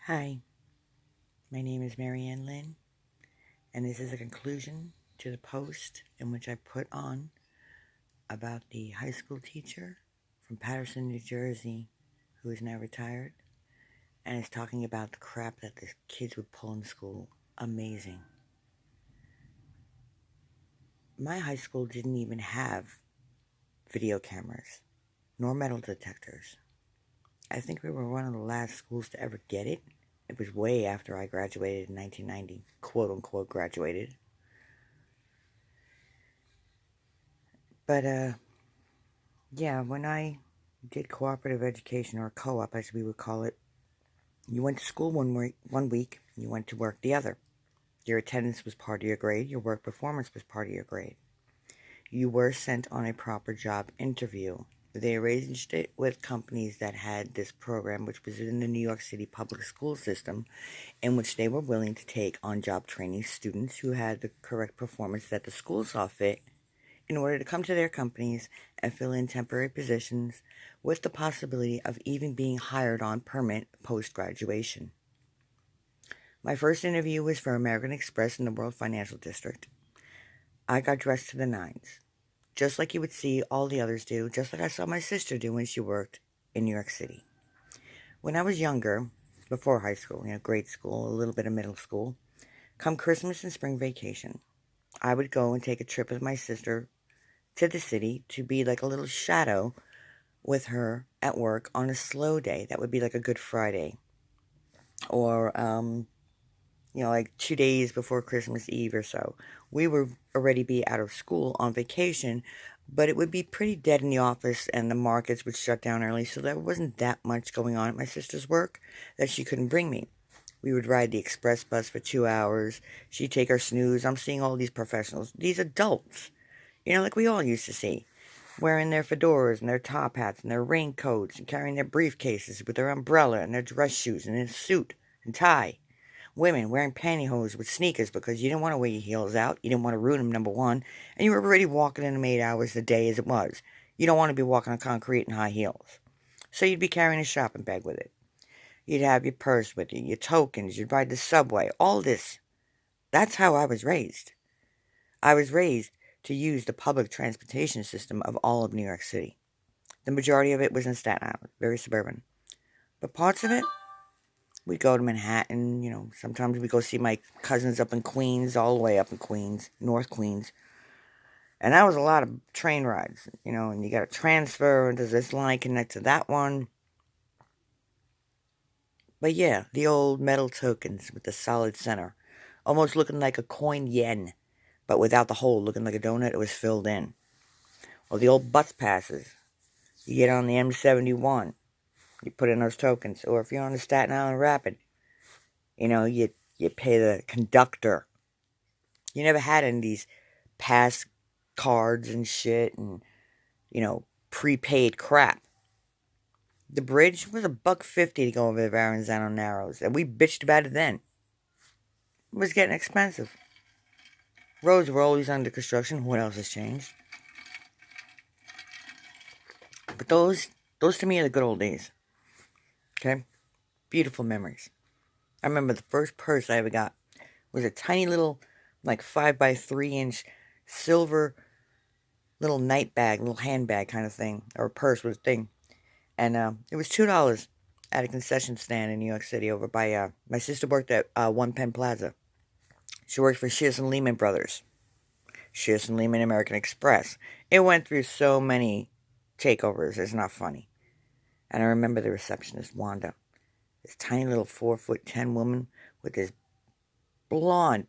Hi, my name is Marianne Lynn, and this is a conclusion to the post in which I put on about the high school teacher from Patterson, New Jersey, who is now retired, and is talking about the crap that the kids would pull in school. Amazing. My high school didn't even have video cameras, nor metal detectors. I think we were one of the last schools to ever get it. It was way after I graduated in 1990, quote unquote graduated. But, yeah, when I did cooperative education, or co-op as we would call it, you went to school one week, and you went to work the other. Your attendance was part of your grade, your work performance was part of your grade. You were sent on a proper job interview. They arranged it with companies that had this program, which was in the New York City public school system, in which they were willing to take on-job training students who had the correct performance that the school saw fit in order to come to their companies and fill in temporary positions with the possibility of even being hired on permanent post-graduation. My first interview was for American Express in the World Financial District. I got dressed to the nines, just like you would see all the others do, just like I saw my sister do when she worked in New York City. When I was younger, before high school, grade school, a little bit of middle school, come Christmas and spring vacation, I would go and take a trip with my sister to the city to be like a little shadow with her at work on a slow day. That would be like a Good Friday. Or, like 2 days before Christmas Eve or so. We would already be out of school on vacation, but it would be pretty dead in the office and the markets would shut down early, so there wasn't that much going on at my sister's work that she couldn't bring me. We would ride the express bus for 2 hours. She'd take her snooze. I'm seeing all these professionals, these adults, like we all used to see, wearing their fedoras and their top hats and their raincoats and carrying their briefcases with their umbrella and their dress shoes and a suit and tie. Women wearing pantyhose with sneakers because you didn't want to wear your heels out. You didn't want to ruin them, number one. And you were already walking in them 8 hours a day as it was. You don't want to be walking on concrete in high heels. So you'd be carrying a shopping bag with it. You'd have your purse with you, your tokens, you'd ride the subway, all this. That's how I was raised. I was raised to use the public transportation system of all of New York City. The majority of it was in Staten Island, very suburban. But parts of it, we'd go to Manhattan, sometimes we'd go see my cousins up in Queens, all the way up in Queens, North Queens. And that was a lot of train rides, and you got to transfer, and does this line connect to that one? But yeah, the old metal tokens with the solid center, almost looking like a coined yen, but without the hole, looking like a donut, it was filled in. Or the old bus passes. You get on the M71, you put in those tokens. Or if you're on the Staten Island Rapid, you pay the conductor. You never had any of these pass cards and shit and, prepaid crap. The bridge was $1.50 to go over the Verrazano Narrows, and we bitched about it then. It was getting expensive. Roads were always under construction. What else has changed? But those to me are the good old days. Okay? Beautiful memories. I remember the first purse I ever got was a tiny little, 5x3-inch silver little night bag, little handbag kind of thing, or a purse was a thing. And it was $2 at a concession stand in New York City over by, my sister worked at One Penn Plaza. She worked for Shearson Lehman Brothers. Shearson Lehman American Express. It went through so many takeovers, it's not funny. And I remember the receptionist, Wanda. This tiny little 4'10" woman with this blonde,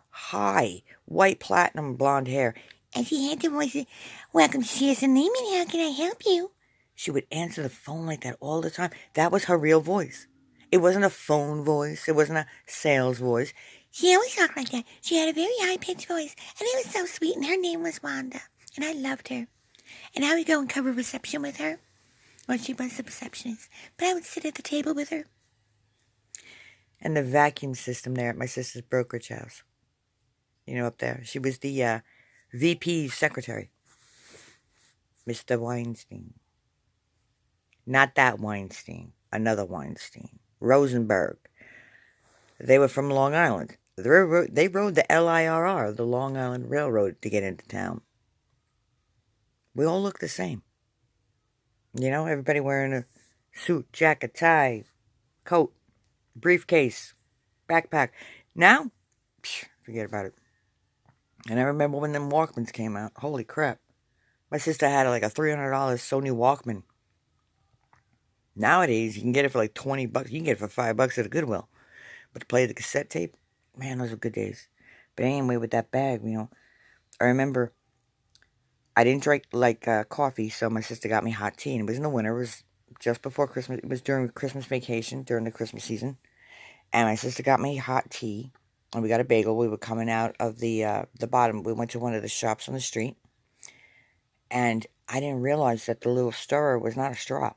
high, white platinum blonde hair. And she had the voice, "Welcome to Shearson Lehman, how can I help you?" She would answer the phone like that all the time. That was her real voice. It wasn't a phone voice. It wasn't a sales voice. She always talked like that. She had a very high-pitched voice, and it was so sweet, and her name was Wanda, and I loved her. And I would go and cover reception with her. Well, she was the receptionist, but I would sit at the table with her. And the vacuum system there at my sister's brokerage house. Up there. She was the VP's secretary. Mr. Weinstein. Not that Weinstein. Another Weinstein. Rosenberg. They were from Long Island. They rode the LIRR, the Long Island Railroad, to get into town. We all look the same. You know, everybody wearing a suit, jacket, tie, coat, briefcase, backpack. Now, forget about it. And I remember when them Walkmans came out. Holy crap. My sister had like a $300 Sony Walkman. Nowadays, you can get it for like $20. You can get it for $5 at a Goodwill. But to play the cassette tape, man, those were good days. But anyway, with that bag, you know, I remember I didn't drink like coffee, so my sister got me hot tea. And it was in the winter. It was just before Christmas. It was during Christmas vacation, during the Christmas season. And my sister got me hot tea. And we got a bagel. We were coming out of the bottom. We went to one of the shops on the street. And I didn't realize that the little stirrer was not a straw.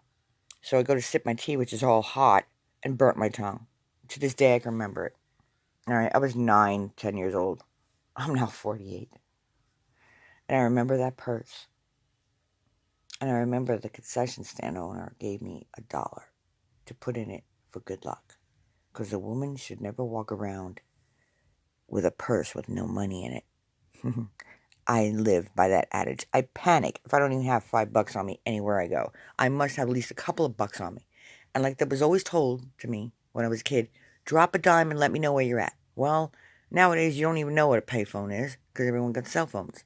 So I go to sip my tea, which is all hot, and burnt my tongue. To this day, I can remember it. All right, I was 9, 10 years old. I'm now 48. And I remember that purse. And I remember the concession stand owner gave me $1 to put in it for good luck. Because a woman should never walk around with a purse with no money in it. I live by that adage. I panic if I don't even have $5 on me anywhere I go. I must have at least a couple of bucks on me. And like that was always told to me when I was a kid, drop a dime and let me know where you're at. Well, nowadays you don't even know what a payphone is because everyone got cell phones.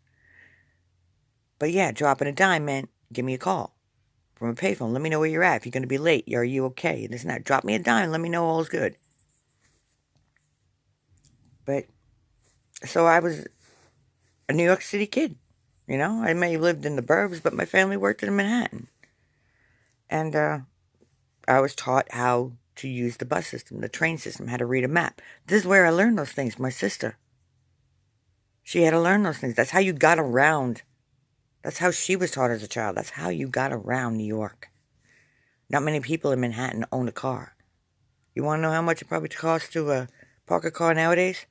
But yeah, dropping a dime meant give me a call from a payphone. Let me know where you're at. If you're going to be late, are you okay? This and that. Drop me a dime. Let me know all's good. But so I was a New York City kid. You know, I may have lived in the burbs, but my family worked in Manhattan. And I was taught how to use the bus system, the train system, how to read a map. This is where I learned those things. My sister. She had to learn those things. That's how you got around. That's how she was taught as a child. That's how you got around New York. Not many people in Manhattan own a car. You want to know how much it probably costs to park a car nowadays?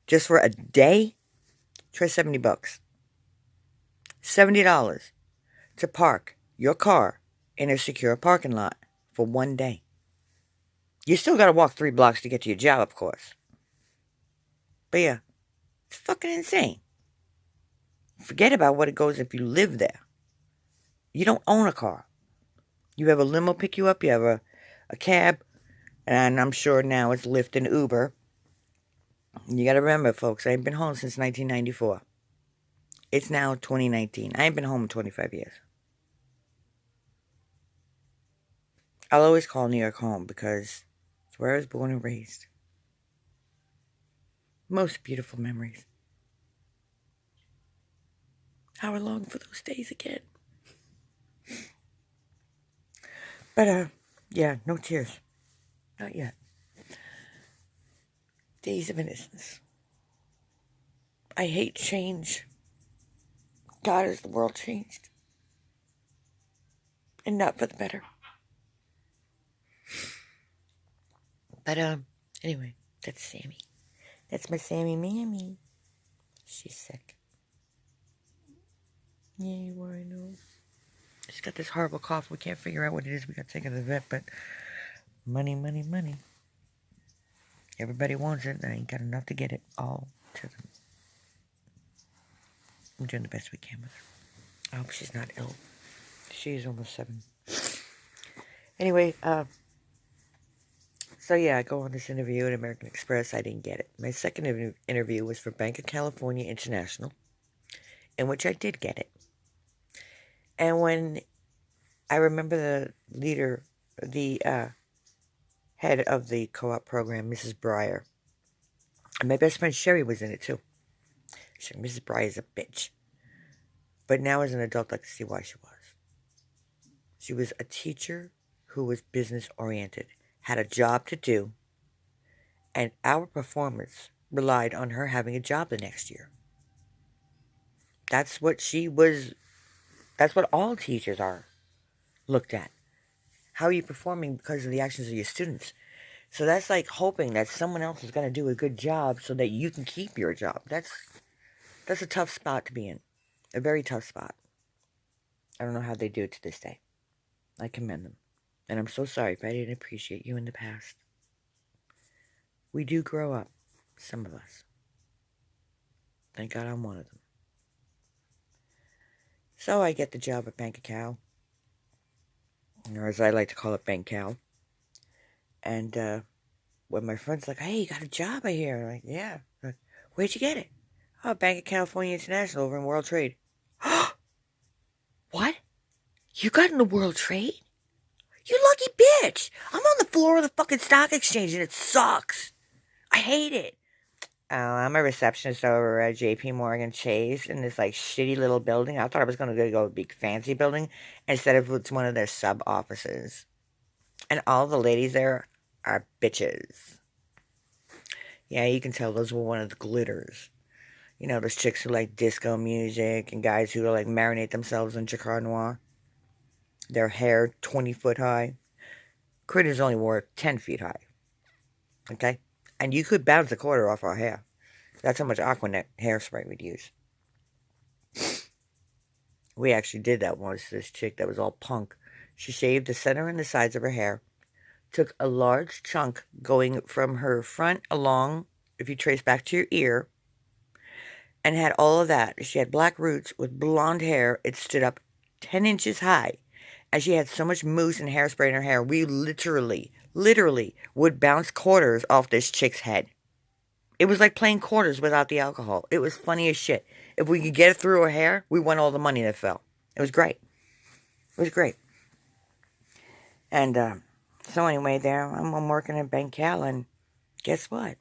Just for a day? Try $70. $70 to park your car in a secure parking lot for one day. You still got to walk 3 blocks to get to your job, of course. But yeah, it's fucking insane. Forget about what it goes if you live there. You don't own a car. You have a limo pick you up, you have a cab, and I'm sure now it's Lyft and Uber. You got to remember, folks, I ain't been home since 1994. It's now 2019. I ain't been home in 25 years. I'll always call New York home because it's where I was born and raised. Most beautiful memories. How I long for those days again. But, yeah, no tears. Not yet. Days of innocence. I hate change. God, has the world changed? And not for the better. But, anyway, that's Sammy. That's my Sammy Mammy. She's sick. Yeah, well, I know. She's got this horrible cough. We can't figure out what it is. We got to take her to the vet, but money, money, money. Everybody wants it. I ain't got enough to get it all to them. I'm doing the best we can with her. I hope she's not ill. She is almost 7. Anyway, so yeah, I go on this interview at American Express. I didn't get it. My second interview was for Bank of California International, in which I did get it. And when I remember the leader, the head of the co-op program, Mrs. Breyer, and my best friend Sherry was in it too. Mrs. Breyer is a bitch. But now as an adult, I can see why she was. She was a teacher who was business-oriented, had a job to do, and our performance relied on her having a job the next year. That's what she was. That's what all teachers are looked at. How are you performing because of the actions of your students? So that's like hoping that someone else is going to do a good job so that you can keep your job. That's a tough spot to be in. A very tough spot. I don't know how they do it to this day. I commend them. And I'm so sorry if I didn't appreciate you in the past. We do grow up. Some of us. Thank God I'm one of them. So I get the job at Bank of Cal. Or as I like to call it, Bank Cal. And when my friend's like, hey, you got a job, I hear. I'm like, yeah. Like, where'd you get it? Oh, Bank of California International over in World Trade. What? You got in the World Trade? You lucky bitch. I'm on the floor of the fucking stock exchange and it sucks. I hate it. Oh, I'm a receptionist over at J.P. Morgan Chase in this like shitty little building. I thought I was going to go to a big fancy building instead of it's one of their sub offices. And all the ladies there are bitches. Yeah, you can tell those were one of the glitters. You know, those chicks who like disco music and guys who like marinate themselves in Jacquard Noir. Their hair 20 foot high. Critters only wore 10 feet high. Okay? And you could bounce a quarter off our hair. That's how much Aquanet hairspray we'd use. We actually did that once. This chick that was all punk. She shaved the center and the sides of her hair. Took a large chunk going from her front along, if you trace back to your ear. And had all of that. She had black roots with blonde hair. It stood up 10 inches high. And she had so much mousse and hairspray in her hair, we literally would bounce quarters off this chick's head. It was like playing quarters without the alcohol. It was funny as shit. If we could get it through her hair, we won all the money that fell. It was great. It was great. And so anyway, there I'm working at Bank Cal, and guess what?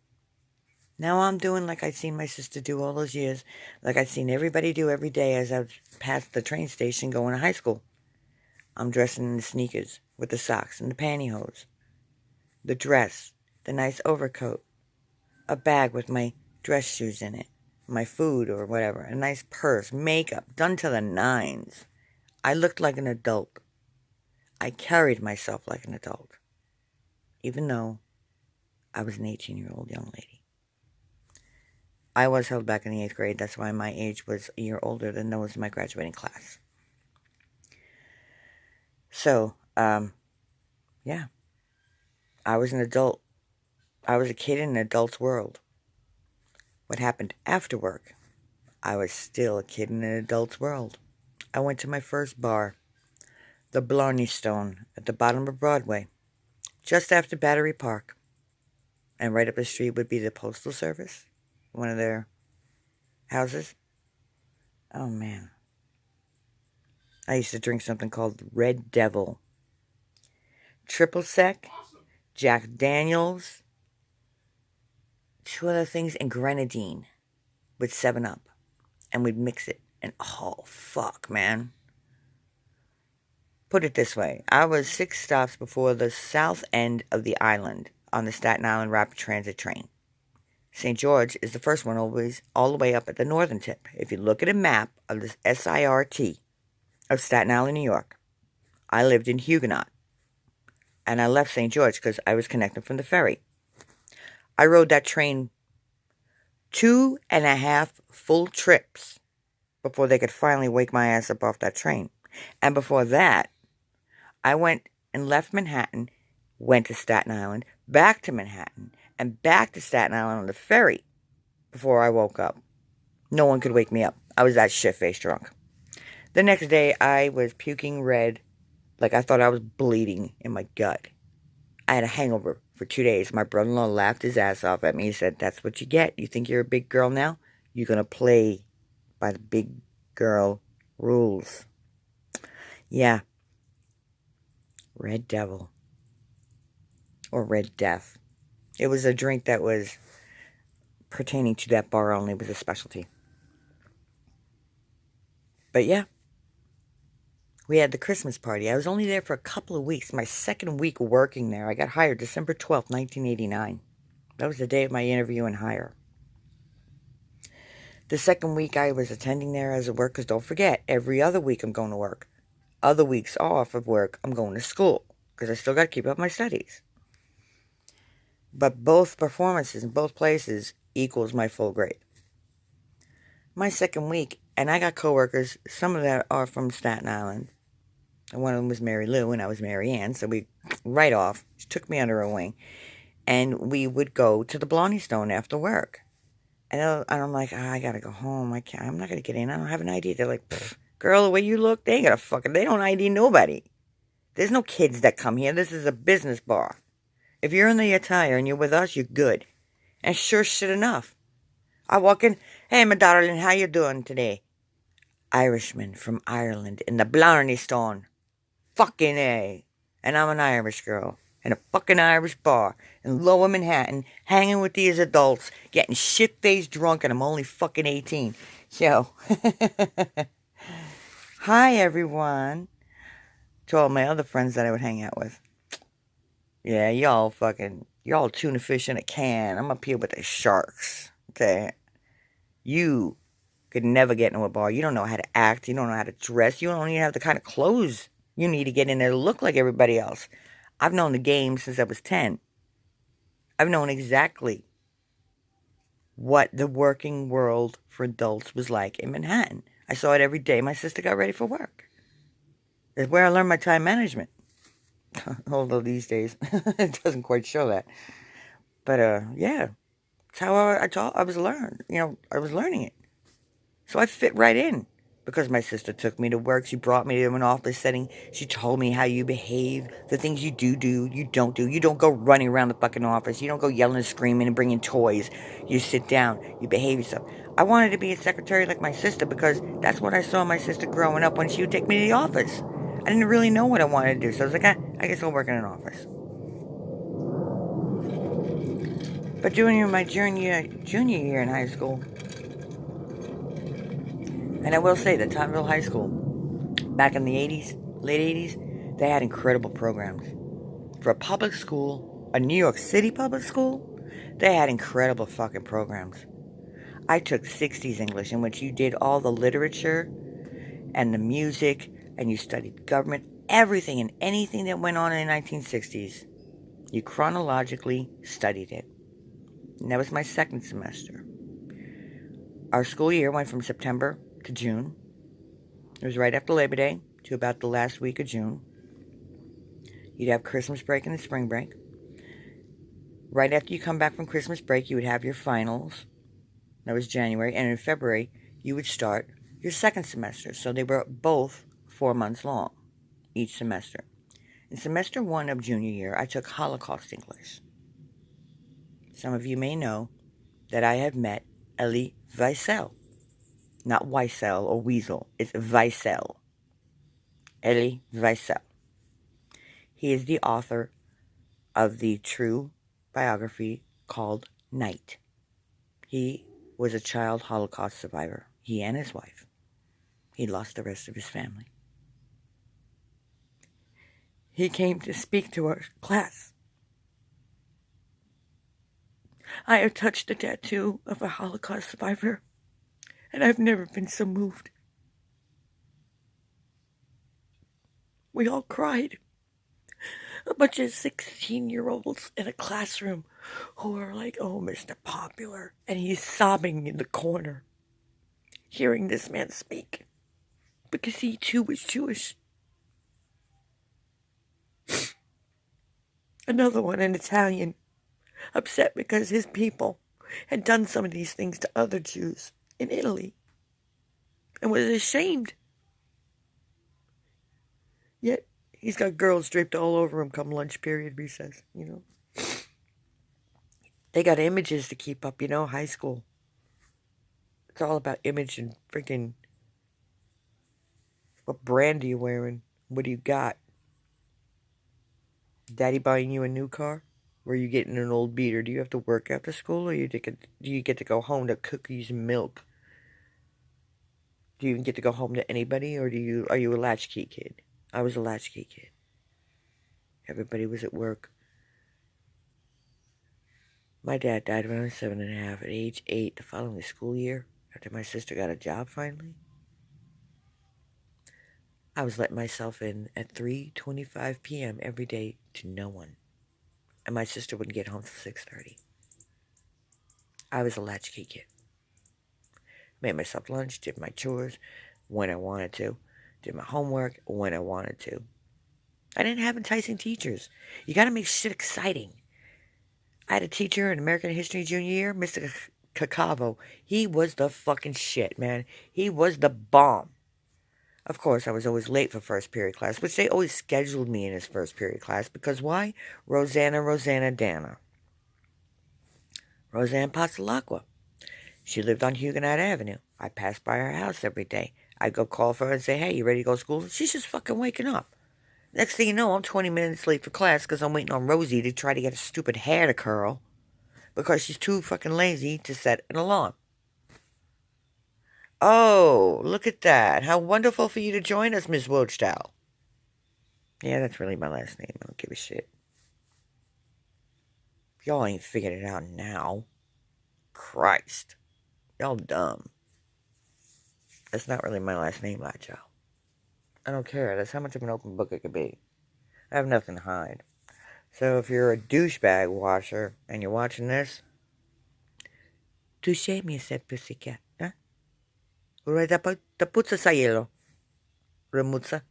Now I'm doing like I'd seen my sister do all those years, like I'd seen everybody do every day as I passed the train station going to high school. I'm dressing in the sneakers with the socks and the pantyhose, the dress, the nice overcoat, a bag with my dress shoes in it, my food or whatever, a nice purse, makeup, done to the nines. I looked like an adult. I carried myself like an adult, even though I was an 18-year-old young lady. I was held back in the 8th grade. That's why my age was a year older than those in my graduating class. So, yeah, I was an adult. I was a kid in an adult's world. What happened after work? I was still a kid in an adult's world. I went to my first bar, the Blarney Stone, at the bottom of Broadway, just after Battery Park. And right up the street would be the Postal Service, one of their houses. Oh, man. I used to drink something called Red Devil. Triple Sec, Jack Daniels, 2 other things, and Grenadine with 7-Up. And we'd mix it. And oh, fuck, man. Put it this way. I was 6 stops before the south end of the island on the Staten Island Rapid Transit train. St. George is the first one, always all the way up at the northern tip. If you look at a map of the SIRT of Staten Island, New York, I lived in Huguenot. And I left St. George because I was connected from the ferry. I rode that train 2.5 full trips before they could finally wake my ass up off that train. And before that, I went and left Manhattan, went to Staten Island, back to Manhattan, and back to Staten Island on the ferry before I woke up. No one could wake me up. I was that shit-faced drunk. The next day, I was puking red, like I thought I was bleeding in my gut. I had a hangover for 2 days. My brother-in-law laughed his ass off at me. He said, that's what you get. You think you're a big girl now? You're going to play by the big girl rules. Yeah. Red Devil. Or Red Death. It was a drink that was pertaining to that bar only. It was a specialty. But yeah. We had the Christmas party. I was only there for a couple of weeks. My second week working there. I got hired December 12th, 1989. That was the day of my interview and hire. The second week I was attending there as a work, because don't forget, every other week I'm going to work. Other weeks off of work, I'm going to school, because I still got to keep up my studies. But both performances in both places equals my full grade. My second week, and I got coworkers, some of them are from Staten Island. And one of them was Mary Lou, and I was Mary Ann, so we, right off, she took me under her wing. And we would go to the Blarney Stone after work. And I'm like, I gotta go home. I'm not gonna get in. I don't have an ID. They're like, girl, the way you look, they don't ID nobody. There's no kids that come here. This is a business bar. If you're in the attire and you're with us, you're good. And sure shit enough. I walk in, hey, my darling, how you doing today? Irishman from Ireland in the Blarney Stone. Fucking A. And I'm an Irish girl in a fucking Irish bar in Lower Manhattan, hanging with these adults, getting shit-faced drunk, and I'm only fucking 18. Yo. Hi, everyone. To all my other friends that I would hang out with. Yeah, y'all tuna fish in a can. I'm up here with the sharks. Okay? You could never get into a bar. You don't know how to act. You don't know how to dress. You don't even have the kind of clothes you need to get in there to look like everybody else. I've known the game since I was 10. I've known exactly what the working world for adults was like in Manhattan. I saw it every day my sister got ready for work. It's where I learned my time management. Although these days, it doesn't quite show that. But, yeah. It's how I was learning it. So I fit right in. Because my sister took me to work. She brought me to an office setting. She told me how you behave. The things you do, you don't do. You don't go running around the fucking office. You don't go yelling and screaming and bringing toys. You sit down. You behave yourself. I wanted to be a secretary like my sister because that's what I saw my sister growing up when she would take me to the office. I didn't really know what I wanted to do. So I was like, I guess I'll work in an office. But during my junior year in high school, and I will say that Tottenville High School, back in the 80s, late 80s, they had incredible programs. For a public school, a New York City public school, they had incredible fucking programs. I took 60s English, in which you did all the literature and the music, and you studied government, everything and anything that went on in the 1960s. You chronologically studied it. And that was my second semester. Our school year went from September to June. It was right after Labor Day to about the last week of June. You'd have Christmas break and the spring break. Right after you come back from Christmas break, you would have your finals. That was January. And in February, you would start your second semester. So they were both 4 months long, each semester. In semester 1 of junior year, I took Holocaust English. Some of you may know that I have met Elie Wiesel. Not Wiesel or Weasel. It's Wiesel. Elie Wiesel. He is the author of the true biography called Night. He was a child Holocaust survivor. He and his wife. He lost the rest of his family. He came to speak to our class. I have touched the tattoo of a Holocaust survivor, and I've never been so moved. We all cried. A bunch of 16-year-olds in a classroom who are like, oh, Mr. Popular. And he's sobbing in the corner, hearing this man speak, because he too was Jewish. Another one, an Italian, upset because his people had done some of these things to other Jews in Italy and was ashamed. Yet he's got girls draped all over him come lunch period, recess, They got images to keep up, high school. It's all about image and freaking what brand are you wearing? What do you got? Daddy buying you a new car? Or are you getting an old beater? Do you have to work after school, or do you get to go home to cookies and milk? Do you even get to go home to anybody, or are you a latchkey kid? I was a latchkey kid. Everybody was at work. My dad died when I was 7.5. At age 8, the following school year, after my sister got a job finally, I was letting myself in at 3:25 p.m. every day to no one. And my sister wouldn't get home till 6:30. I was a latchkey kid. Made myself lunch, did my chores when I wanted to, did my homework when I wanted to. I didn't have enticing teachers. You gotta make shit exciting. I had a teacher in American History junior year, Mr. Cacavo. He was the fucking shit, man. He was the bomb. Of course, I was always late for first period class, which they always scheduled me in his first period class, because why? Rosanna Dana. Roseanne Passalacqua. She lived on Huguenot Avenue. I passed by her house every day. I'd go call for her and say, hey, you ready to go to school? She's just fucking waking up. Next thing you know, I'm 20 minutes late for class because I'm waiting on Rosie to try to get her stupid hair to curl because she's too fucking lazy to set an alarm. Oh, look at that. How wonderful for you to join us, Miss Wochdow. Yeah, that's really my last name. I don't give a shit. Y'all ain't figured it out now. Christ. Y'all dumb. That's not really my last name, Lacho. I don't care. That's how much of an open book it could be. I have nothing to hide. So if you're a douchebag watcher and you're watching this, touche me, said pussycat. Huh? Taputsa sa hielo. Remutsa.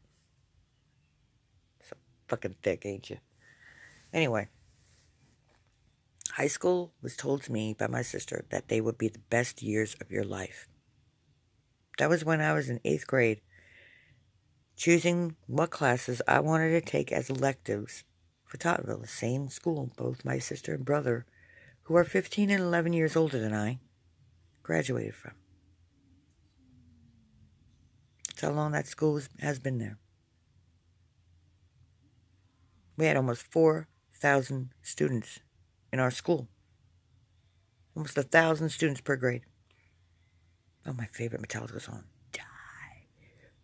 So fucking thick, ain't you? Anyway. High school was told to me by my sister that they would be the best years of your life. That was when I was in 8th grade, choosing what classes I wanted to take as electives for Tottenville, the same school both my sister and brother, who are 15 and 11 years older than I, graduated from. That's how long that school has been there. We had almost 4,000 students in our school. Almost 1,000 students per grade. Oh, my favorite Metallica song. Die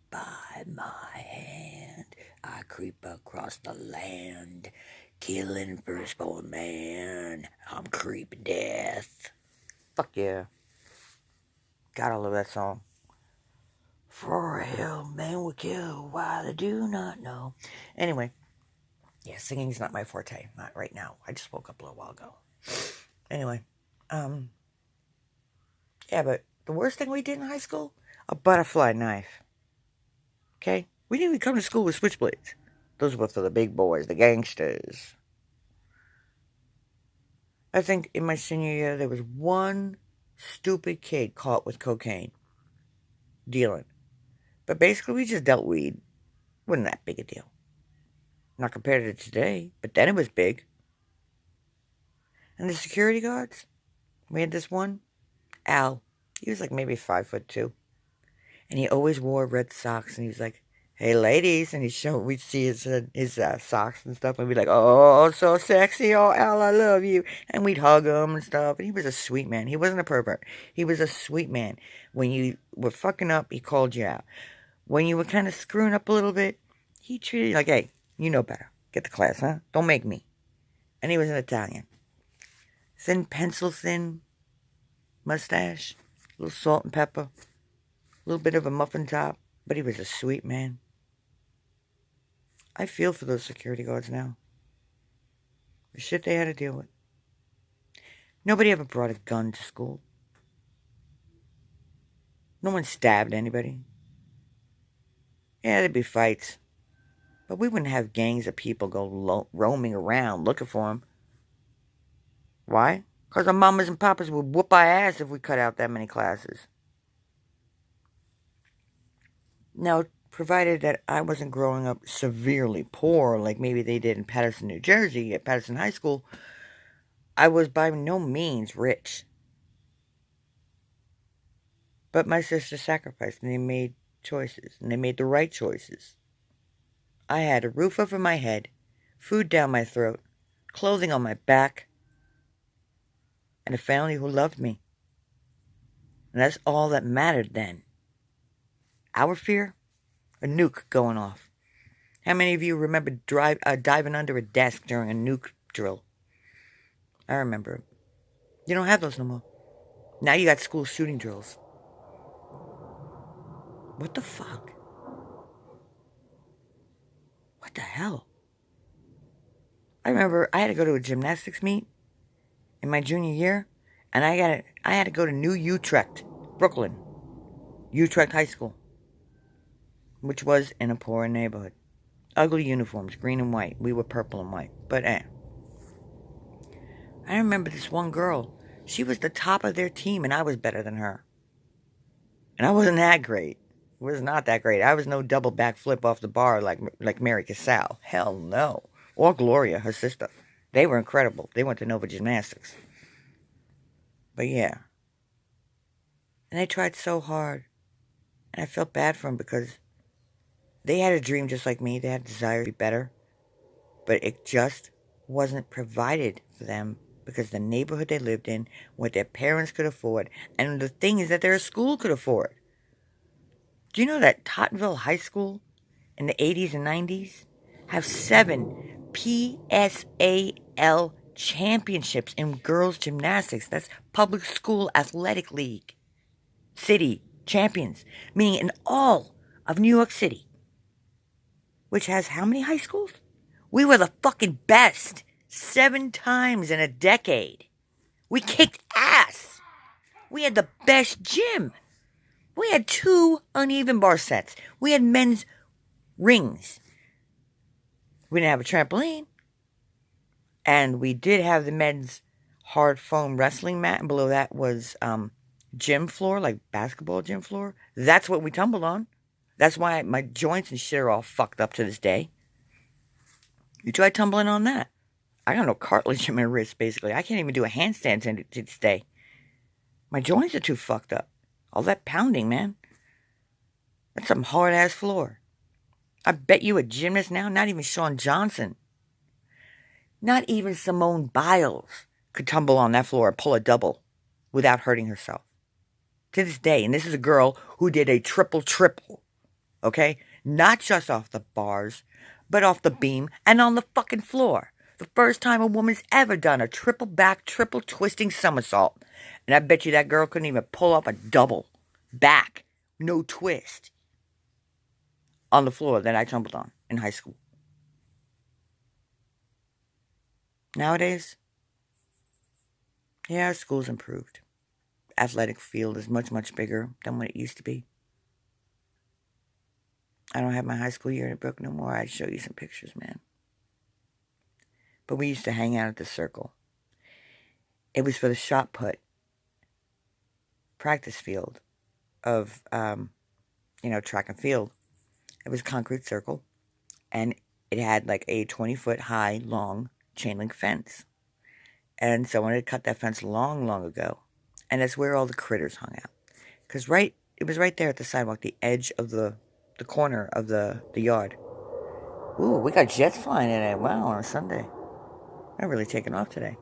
by my hand. I creep across the land. Killing firstborn man. I'm creeping death. Fuck yeah. God, I love that song. For hell, man will kill while they do not know. Anyway. Yeah, singing's not my forte. Not right now. I just woke up a little while ago. Anyway. Yeah, but the worst thing we did in high school? A butterfly knife. Okay? We didn't even come to school with switchblades. Those were for the big boys, the gangsters. I think in my senior year, there was one stupid kid caught with cocaine. Dealing. But basically, we just dealt weed. Wasn't that big a deal. Not compared to today, but then it was big. And the security guards? We had this one, Al. He was like maybe 5'2". And he always wore red socks. And he was like, hey, ladies. And we'd see his socks and stuff. And we'd be like, oh, so sexy. Oh, Al, I love you. And we'd hug him and stuff. And he was a sweet man. He wasn't a pervert. He was a sweet man. When you were fucking up, he called you out. When you were kind of screwing up a little bit, he treated you like, hey, you know better. Get the class, huh? Don't make me. And he was an Italian. Thin, pencil-thin mustache. A little salt and pepper. A little bit of a muffin top. But he was a sweet man. I feel for those security guards now. The shit they had to deal with. Nobody ever brought a gun to school. No one stabbed anybody. Yeah, there'd be fights. But we wouldn't have gangs of people go roaming around looking for them. Why? Because our mamas and papas would whoop our ass if we cut out that many classes. Now, provided that I wasn't growing up severely poor like maybe they did in Patterson, New Jersey, at Patterson High School, I was by no means rich. But my sister sacrificed, and they made choices, and they made the right choices. I had a roof over my head, food down my throat, clothing on my back, and a family who loved me. And that's all that mattered then. Our fear? A nuke going off. How many of you remember diving under a desk during a nuke drill? I remember it. You don't have those no more. Now you got school shooting drills. What the fuck? What the hell? I remember I had to go to a gymnastics meet in my junior year, and I had to go to New Utrecht, Brooklyn, Utrecht High School, which was in a poor neighborhood. Ugly uniforms, green and white. We were purple and white, but I I remember this one girl. She was the top of their team, and I was better than her. And I wasn't that great. I was not that great. I was no double backflip off the bar like Mary Casal. Hell no. Or Gloria, her sister. They were incredible. They went to Nova Gymnastics. But yeah. And they tried so hard. And I felt bad for them because they had a dream just like me. They had a desire to be better. But it just wasn't provided for them because the neighborhood they lived in, what their parents could afford, and the thing is that their school could afford. Do you know that Tottenville High School in the 80s and 90s have 7 PSAL championships in girls gymnastics? That's Public School Athletic League. City champions, meaning in all of New York City, which has how many high schools? We were the fucking best 7 times in a decade. We kicked ass. We had the best gym. We had 2 uneven bar sets. We had men's rings. We didn't have a trampoline. And we did have the men's hard foam wrestling mat. And below that was gym floor, like basketball gym floor. That's what we tumbled on. That's why my joints and shit are all fucked up to this day. You try tumbling on that. I got no cartilage in my wrist, basically. I can't even do a handstand to this day. My joints are too fucked up. All that pounding, man. That's some hard-ass floor. I bet you a gymnast now, not even Shawn Johnson, not even Simone Biles could tumble on that floor and pull a double without hurting herself. To this day, and this is a girl who did a triple, okay? Not just off the bars, but off the beam and on the fucking floor. The first time a woman's ever done a triple back, triple twisting somersault. And I bet you that girl couldn't even pull off a double back, no twist, on the floor that I tumbled on in high school. Nowadays, yeah, our school's improved. Athletic field is much, much bigger than what it used to be. I don't have my high school year in Brook no more. I'd show you some pictures, man. But we used to hang out at the circle. It was for the shot put practice field of, track and field. It was a concrete circle, and it had like a 20-foot high, long chain link fence. And someone had cut that fence long, long ago. And that's where all the critters hung out. Because it was right there at the sidewalk, the edge of the corner of the yard. Ooh, we got jets flying in it. Wow, on a Sunday. They're really taking off today.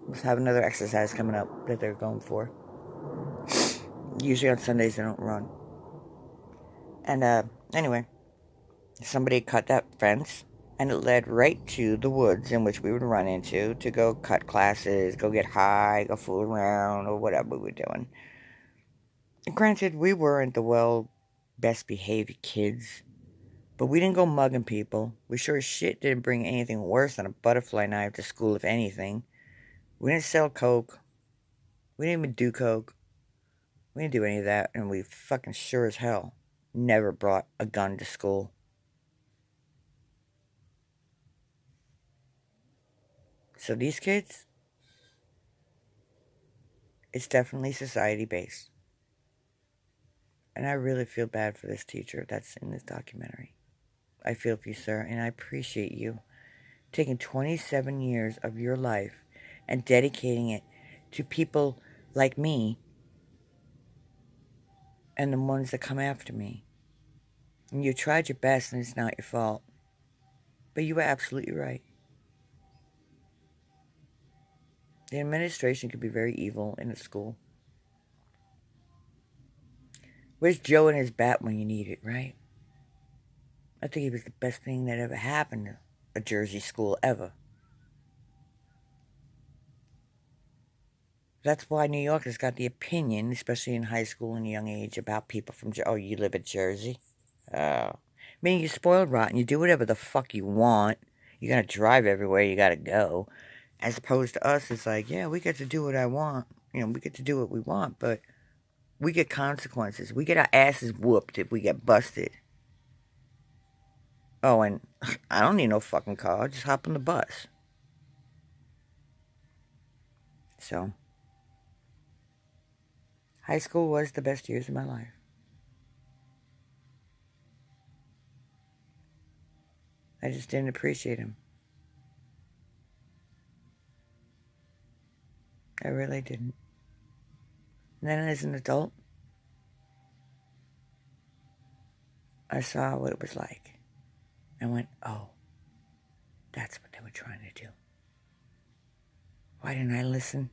Must have another exercise coming up that they're going for. Usually on Sundays they don't run. And anyway, somebody cut that fence, and it led right to the woods in which we would run into to go cut classes, go get high, go fool around, or whatever we were doing. And granted, we weren't the best behaved kids, but we didn't go mugging people. We sure as shit didn't bring anything worse than a butterfly knife to school, if anything. We didn't sell coke. We didn't even do coke. We didn't do any of that, and we fucking sure as hell never brought a gun to school. So these kids, it's definitely society-based. And I really feel bad for this teacher that's in this documentary. I feel for you, sir, and I appreciate you taking 27 years of your life and dedicating it to people like me and the ones that come after me. And you tried your best, and it's not your fault. But you were absolutely right. The administration could be very evil in a school. Where's Joe and his bat when you need it, right? I think he was the best thing that ever happened to a Jersey school ever. That's why New York has got the opinion, especially in high school and young age, about people from Jersey. Oh, you live in Jersey? Oh. Meaning you're spoiled rotten. You do whatever the fuck you want. You gotta drive everywhere you gotta go. As opposed to us, it's like, yeah, we get to do what I want. We get to do what we want, but we get consequences. We get our asses whooped if we get busted. Oh, and I don't need no fucking car. Just hop on the bus. So, high school was the best years of my life. I just didn't appreciate them. I really didn't. And then as an adult, I saw what it was like. I went, oh, that's what they were trying to do. Why didn't I listen?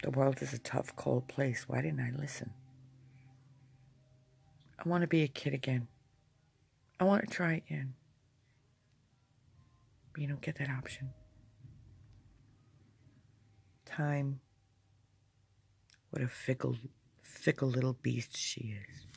The world is a tough, cold place. Why didn't I listen? I want to be a kid again. I want to try again. But you don't get that option. Time. What a fickle little beast she is.